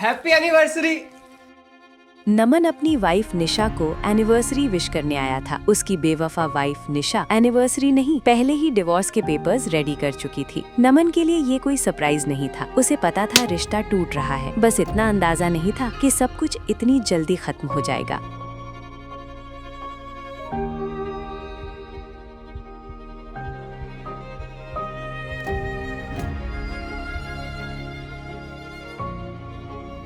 Happy anniversary. नमन अपनी wife निशा को anniversary wish करने आया था। उसकी बेवफा वाइफ निशा एनिवर्सरी नहीं, पहले ही डिवोर्स के पेपर्स रेडी कर चुकी थी। नमन के लिए ये कोई सरप्राइज नहीं था। उसे पता था रिश्ता टूट रहा है, बस इतना अंदाजा नहीं था कि सब कुछ इतनी जल्दी खत्म हो जाएगा।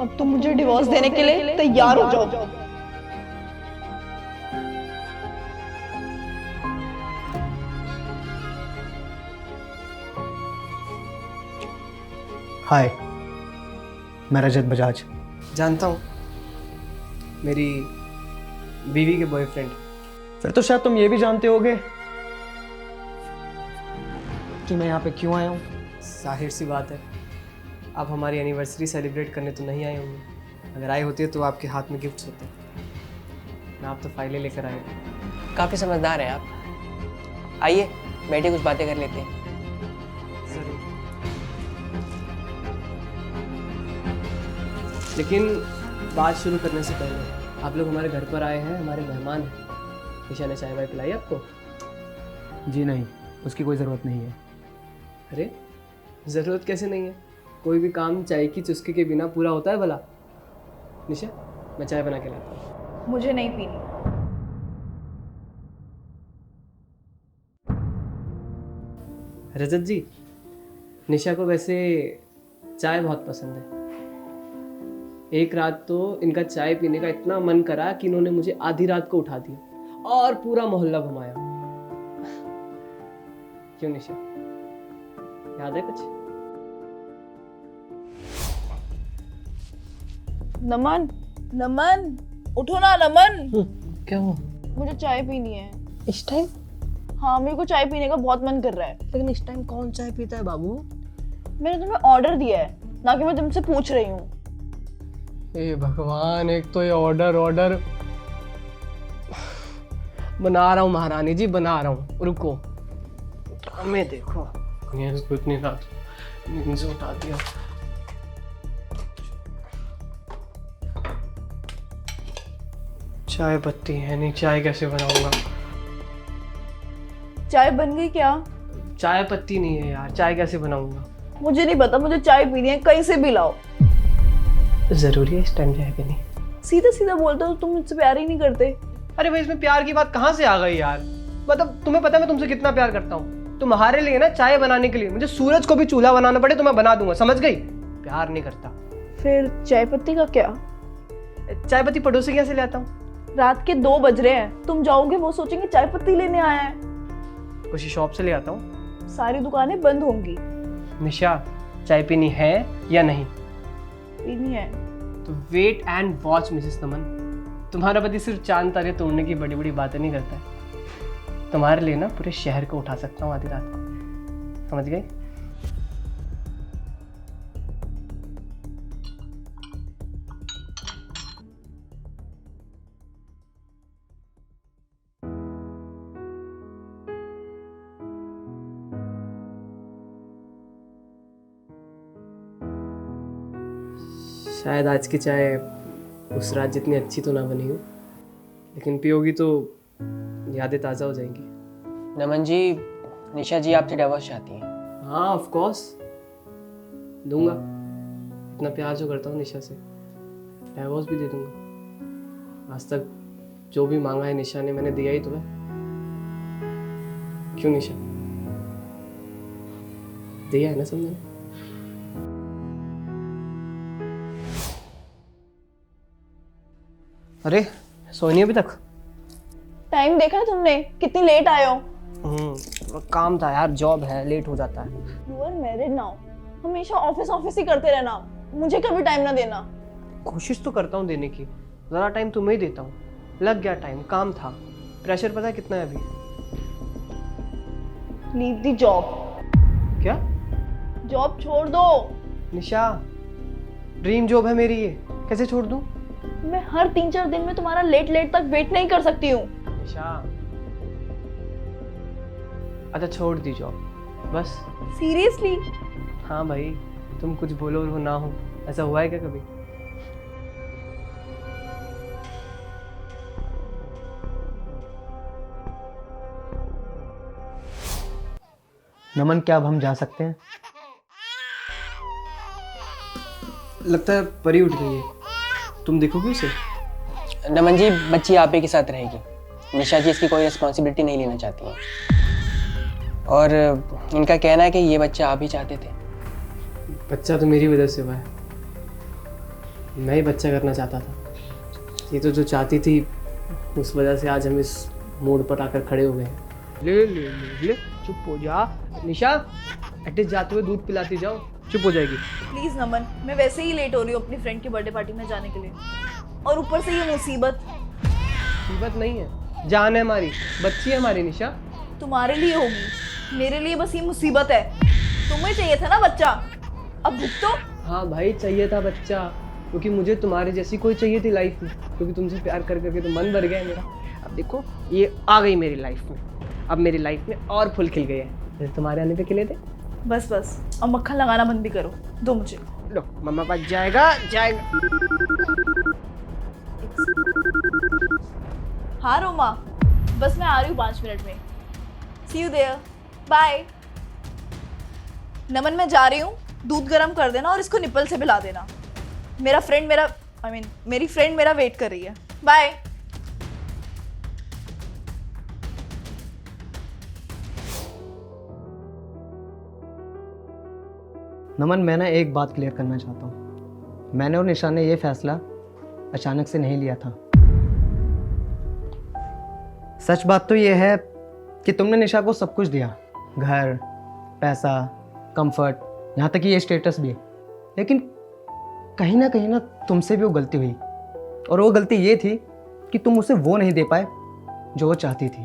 अब तुम मुझे डिवोर्स देने के लिए तैयार हो जाओ। हाय, मैं रजत बजाज। जानता हूँ, मेरी बीवी के बॉयफ्रेंड। फिर तो शायद तुम ये भी जानते होगे कि मैं यहाँ पे क्यों आया हूँ। जाहिर सी बात है, आप हमारी एनिवर्सरी सेलिब्रेट करने तो नहीं आए होंगे। अगर आए होते तो आपके हाथ में गिफ्ट्स होते। मैं आप तो फाइलें लेकर आए हूँ। काफ़ी समझदार हैं आप। आइए बैठे कुछ बातें कर लेते हैं। ज़रूर। लेकिन बात शुरू करने से पहले, आप लोग हमारे घर पर आए हैं, हमारे मेहमान हैं। निशा ने चाय वाय पिलाई आपको? जी नहीं, उसकी कोई ज़रूरत नहीं है। अरे ज़रूरत कैसे नहीं है? कोई भी काम चाय की चुस्की के बिना पूरा होता है भला? निशा, मैं चाय बना के लाता हूँ। मुझे नहीं पीनी। रजत जी, निशा को वैसे चाय बहुत पसंद है। एक रात तो इनका चाय पीने का इतना मन करा कि इन्होंने मुझे आधी रात को उठा दिया और पूरा मोहल्ला घुमाया। क्यों निशा, याद है कुछ? नमन, नमन, उठो ना नमन। क्या हुआ? मुझे चाय पीनी है। इस टाइम? हाँ, मेरे को चाय पीने का बहुत मन कर रहा है। लेकिन इस टाइम कौन चाय पीता है बाबू? मैंने तुम्हें ऑर्डर दिया है, ना कि मैं तुमसे पूछ रही हूँ। हे भगवान, एक तो ये ऑर्डर बना रहा हूँ महारानी जी, बना रहा हूँ। रुको, हमें देखो, ये इसको इतनी रात नींद से उठा दिया। चाय पत्ती है नहीं, चाय कैसे बनाऊंगा? चाय बन गई क्या? चाय पत्ती नहीं है यार, चाय कैसे बनाऊंगा? मुझे नहीं पता, मुझे चाय पीनी है, कहीं से भी लाओ। जरूरी है इस टाइम चाय पीनी? सीधा सीधा बोलते हो, तुम मुझसे प्यार ही नहीं करते। अरे भाई, इसमें प्यार की बात कहाँ से आ गई यार? मतलब तुम्हें पता है मैं तुमसे कितना प्यार करता हूँ। तुम्हारे लिए ना चाय बनाने के लिए मुझे सूरज को भी चूल्हा बनाना पड़े तो मैं बना दूंगा, समझ गई? प्यार नहीं करता। फिर चाय पत्ती का क्या? चाय पत्ती पड़ोसी कैसे ले आता हूँ? रात के 2 बज रहे हैं, तुम जाओगे वो सोचेंगे चाय पत्ती लेने आया है। किसी शॉप से ले आता हूँ। सारी दुकानें बंद होंगी। निशा, चाय पीनी है या नहीं? पीनी है। तो वेट एंड वॉच मिसेस नमन। तुम्हारा पति सिर्फ चांद तारे तोड़ने की बड़ी बड़ी बातें नहीं करता है। तुम्हारे लिए ना पूरे शहर को उठा सकता हूँ आधी रात को, समझ गई? शायद आज की चाय उस रात जितनी अच्छी तो ना बनी हो, लेकिन पियोगी तो यादें ताज़ा हो जाएंगी। नमन जी, निशा जी आपसे डिवोर्स चाहती हैं। हाँ, ऑफ कोर्स दूंगा। इतना प्यार जो करता हूँ निशा से, डिवोर्स भी दे दूंगा। आज तक जो भी मांगा है निशा ने, मैंने दिया ही तो है। क्यों निशा, दिया है ना समझे? अरे सोनी अभी तक? टाइम देखा तुमने कितनी लेट आए हो? थोड़ा काम था यार, जॉब है, लेट हो जाता है। यू आर मैरिड नाउ, हमेशा ऑफिस ही करते रहना, मुझे कभी टाइम ना देना। कोशिश तो करता हूँ देने की, ज़्यादा टाइम तुम्हें ही देता हूँ। लग गया टाइम, काम था, प्रेशर पता है कितना है अभी? Leave the job. क्या? जॉब छोड़ दो। निशा, ड्रीम जॉब है मेरी ये, कैसे छोड़ दूँ? मैं हर 3-4 दिन में तुम्हारा लेट तक वेट नहीं कर सकती हूँ। निशा, अच्छा छोड़ दी जॉब बस। सीरियसली? हाँ भाई, तुम कुछ बोलो और वो ना हो, ऐसा हुआ है क्या कभी? नमन, क्या अब हम जा सकते हैं? लगता है परी उठ गई है, तुम देखोगे उसे? नमन जी, बच्ची आप ही के साथ रहेगी। निशा जी इसकी कोई रिस्पॉन्सिबिलिटी नहीं लेना चाहती हैं, और इनका कहना है कि ये बच्चा आप ही चाहते थे। बच्चा तो मेरी वजह से हुआ है, मैं ही बच्चा करना चाहता था। ये तो जो चाहती थी उस वजह से आज हम इस मोड़ पर आकर खड़े हो गए हैं। ले ले ले ले, चुप हो जा निशा, एटलीस्ट जाते हुए दूध पिलाती जाओ, चुप हो जाएगी। प्लीज नमन, मैं वैसे ही लेट हो रही हूँ अपनी फ्रेंड की बर्थडे पार्टी में जाने के लिए, और ऊपर से ये मुसीबत। मुसीबत नहीं है, जान है हमारी, बच्ची है हमारी निशा। तुम्हारे लिए होगी, मेरे लिए बस ये मुसीबत है। तुम्हें चाहिए था ना बच्चा, अब भुगतो। हाँ भाई, चाहिए था बच्चा, क्योंकि मुझे तुम्हारे जैसी कोई चाहिए थी लाइफ में, क्योंकि तुमसे प्यार कर करके तो मन भर गया है मेरा। अब देखो ये आ गई मेरी लाइफ में, अब मेरी लाइफ में और फूल खिल गए हैं जैसे तुम्हारे आने पे खिले थे। बस बस, अब मक्खन लगाना बंद भी करो, दो मुझे। लो मम्मा पास जाएगा जाएगा। हाँ रोमा, बस मैं आ रही हूँ 5 मिनट में। सी यू देयर, बाय। नमन, मैं जा रही हूँ, दूध गर्म कर देना और इसको निप्पल से पिला देना। मेरी फ्रेंड मेरा वेट कर रही है। बाय। नमन, मैं ना एक बात क्लियर करना चाहता हूँ। मैंने और निशा ने ये फैसला अचानक से नहीं लिया था। सच बात तो ये है कि तुमने निशा को सब कुछ दिया, घर, पैसा, कंफर्ट, यहाँ तक कि ये स्टेटस भी। लेकिन कहीं ना तुमसे भी वो गलती हुई, और वो गलती ये थी कि तुम उसे वो नहीं दे पाए जो वो चाहती थी।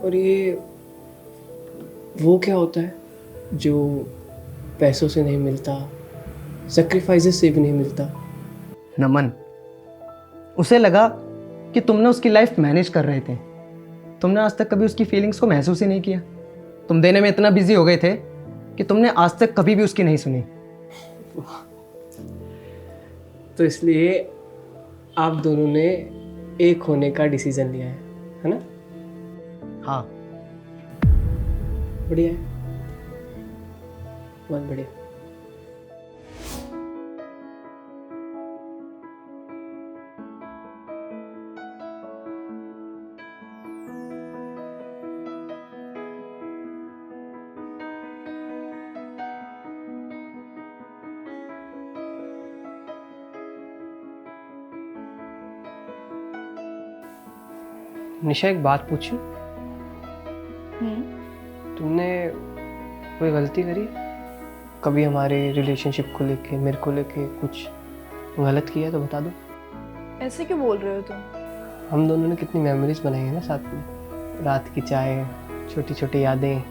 और ये वो क्या होता है जो पैसों से नहीं मिलता, सेक्रीफाइसेस से भी नहीं मिलता? नमन, उसे लगा कि तुमने उसकी लाइफ मैनेज कर रहे थे। तुमने आज तक कभी उसकी फीलिंग्स को महसूस ही नहीं किया। तुम देने में इतना बिजी हो गए थे कि तुमने आज तक कभी भी उसकी नहीं सुनी। तो इसलिए आप दोनों ने एक होने का डिसीजन लिया है ना? हाँ, बढ़िया है, बहुत बढ़िया। निशा, एक बात पूछूं? तुमने कोई गलती करी कभी हमारे रिलेशनशिप को लेके, मेरे को लेके कुछ गलत किया तो बता दो। ऐसे क्यों बोल रहे हो तुम? हम दोनों ने कितनी मेमोरीज बनाई है ना साथ में, रात की चाय, छोटी छोटी यादें,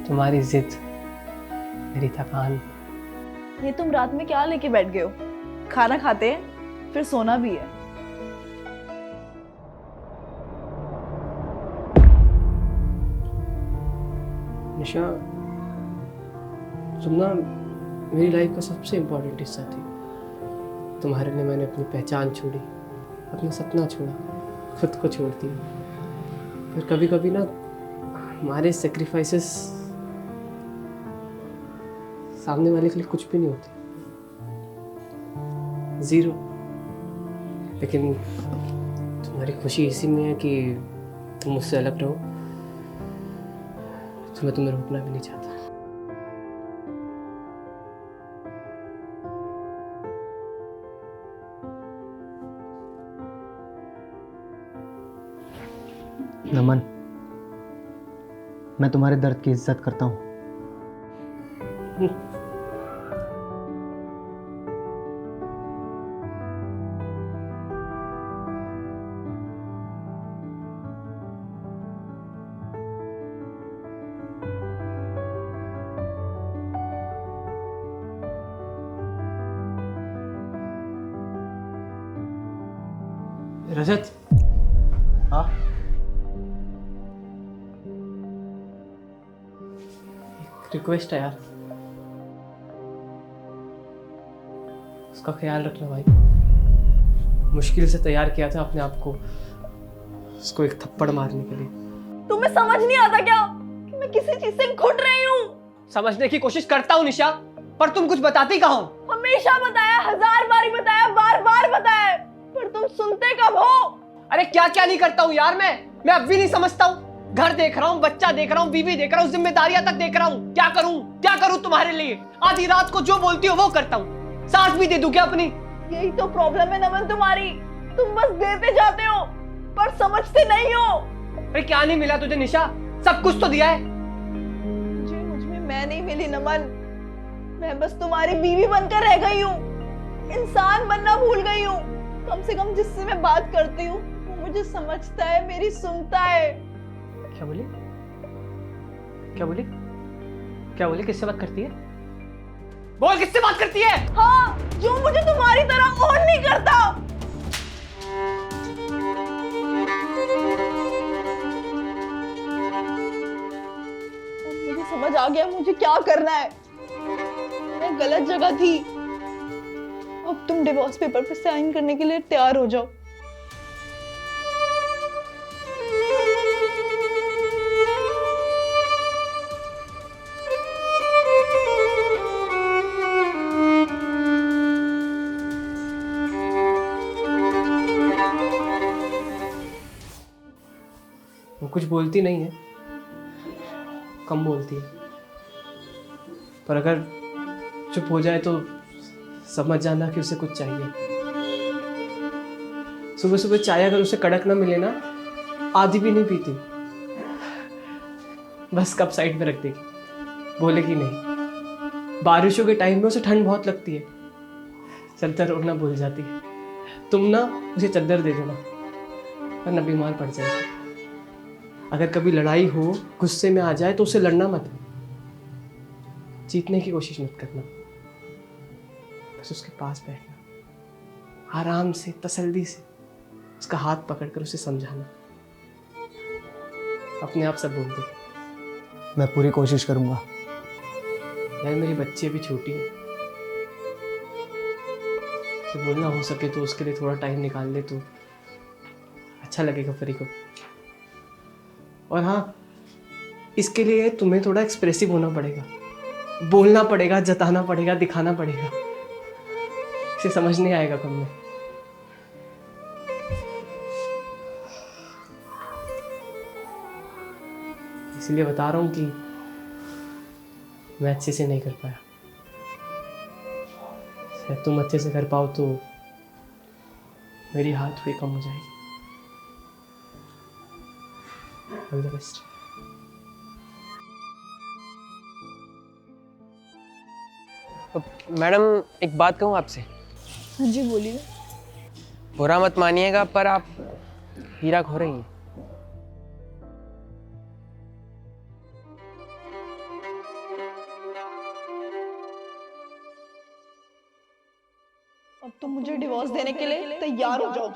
तुम्हारी जिद, मेरी थकान। ये तुम रात में क्या लेके बैठ गए हो? खाना खाते हैं फिर सोना भी है। निशा, तुम ना मेरी लाइफ का सबसे इम्पोर्टेंट हिस्सा थी। तुम्हारे लिए मैंने अपनी पहचान छोड़ी, अपना सपना छोड़ा, खुद को छोड़ दिया। फिर कभी कभी ना हमारे सेक्रीफाइसेस सामने वाले के लिए कुछ भी नहीं होते, ज़ीरो। लेकिन तुम्हारी खुशी इसी में है कि तुम मुझसे अलग रहो, तो मैं तुम्हें रोकना भी नहीं चाहता। नमन, मैं तुम्हारे दर्द की इज्जत करता हूँ। रजत, हाँ, रिक्वेस्ट है यार, उसका ख्याल रखना भाई। मुश्किल से तैयार किया था अपने आप को उसको एक थप्पड़ मारने के लिए। तुम्हें समझ नहीं आता क्या कि मैं किसी चीज से घुट रही हूँ? समझने की कोशिश करता हूँ निशा, पर तुम कुछ बताती कहाँ हो? हमेशा बताया, 1000 बार बताया, बार बार बताया, पर तुम सुनते कब हो? अरे क्या क्या नहीं करता हूँ यार मैं अब भी नहीं समझता हूँ। घर देख रहा हूँ, बच्चा देख रहा हूँ, बीवी देख रहा हूँ, जिम्मेदारियां तक देख रहा हूँ। क्या करूँ तुम्हारे लिए? आधी रात को जो बोलती हो वो करता हूँ। सांस भी दे दूं क्या अपनी? यही तो प्रॉब्लम है नमन तुम्हारी, तुम बस देते जाते हो पर समझते नहीं हो। अरे क्या नहीं मिला तुझे निशा? सब कुछ तो दिया है। मुझे मैं नहीं मिली नमन, मैं बस तुम्हारी बीवी बनकर रह गई हूँ, इंसान बनना भूल गई हूँ। कम से कम जिससे मैं बात करती हूँ वो मुझे समझता है, मेरी सुनता है। क्या बोली? क्या बोली? क्या बोली? किससे बात करती है? बोल, किससे बात करती है? हाँ, जो मुझे तुम्हारी तरह और नहीं करता। अब मुझे समझ आ गया मुझे क्या करना है। मैं गलत जगह थी। अब तुम डिवोर्स पेपर पर साइन करने के लिए तैयार हो जाओ। वो कुछ बोलती नहीं है, कम बोलती है, पर अगर चुप हो जाए तो समझ जाना कि उसे कुछ चाहिए। सुबह सुबह चाय अगर उसे कड़क ना मिले ना, आधी भी नहीं पीती, बस कप साइड में रख देगी, बोलेगी नहीं। बारिशों के टाइम में उसे ठंड बहुत लगती है, चद्दर ओढ़ना भूल जाती है। तुम ना उसे चद्दर दे देना, वरना बीमार पड़ जाएगी। अगर कभी लड़ाई हो, गुस्से में आ जाए तो उसे लड़ना मत, जीतने की कोशिश मत करना, बस उसके पास बैठना, आराम से, तसल्ली से उसका हाथ पकड़कर उसे समझाना। अपने आप सब बोल दे। मैं पूरी कोशिश करूंगा। यार मेरी बच्ची अभी छोटी है, उसे बोलना हो सके तो उसके लिए थोड़ा टाइम निकाल ले तो अच्छा लगेगा परी को। और हाँ, इसके लिए तुम्हें थोड़ा एक्सप्रेसिव होना पड़ेगा, बोलना पड़ेगा, जताना पड़ेगा, दिखाना पड़ेगा। इसे समझ नहीं आएगा कब में। इसलिए बता रहा हूं कि मैं अच्छे से नहीं कर पाया। शायद तुम अच्छे से कर पाओ तो मेरी हाथ थोड़ी कम हो जाएगी। All the best. मैडम एक बात कहूँ आपसे? हाँ जी बोलिए। बुरा मत मानिएगा पर आप हीरा खो रही हैं। अब तुम मुझे डिवोर्स देने के लिए तैयार हो जाओ।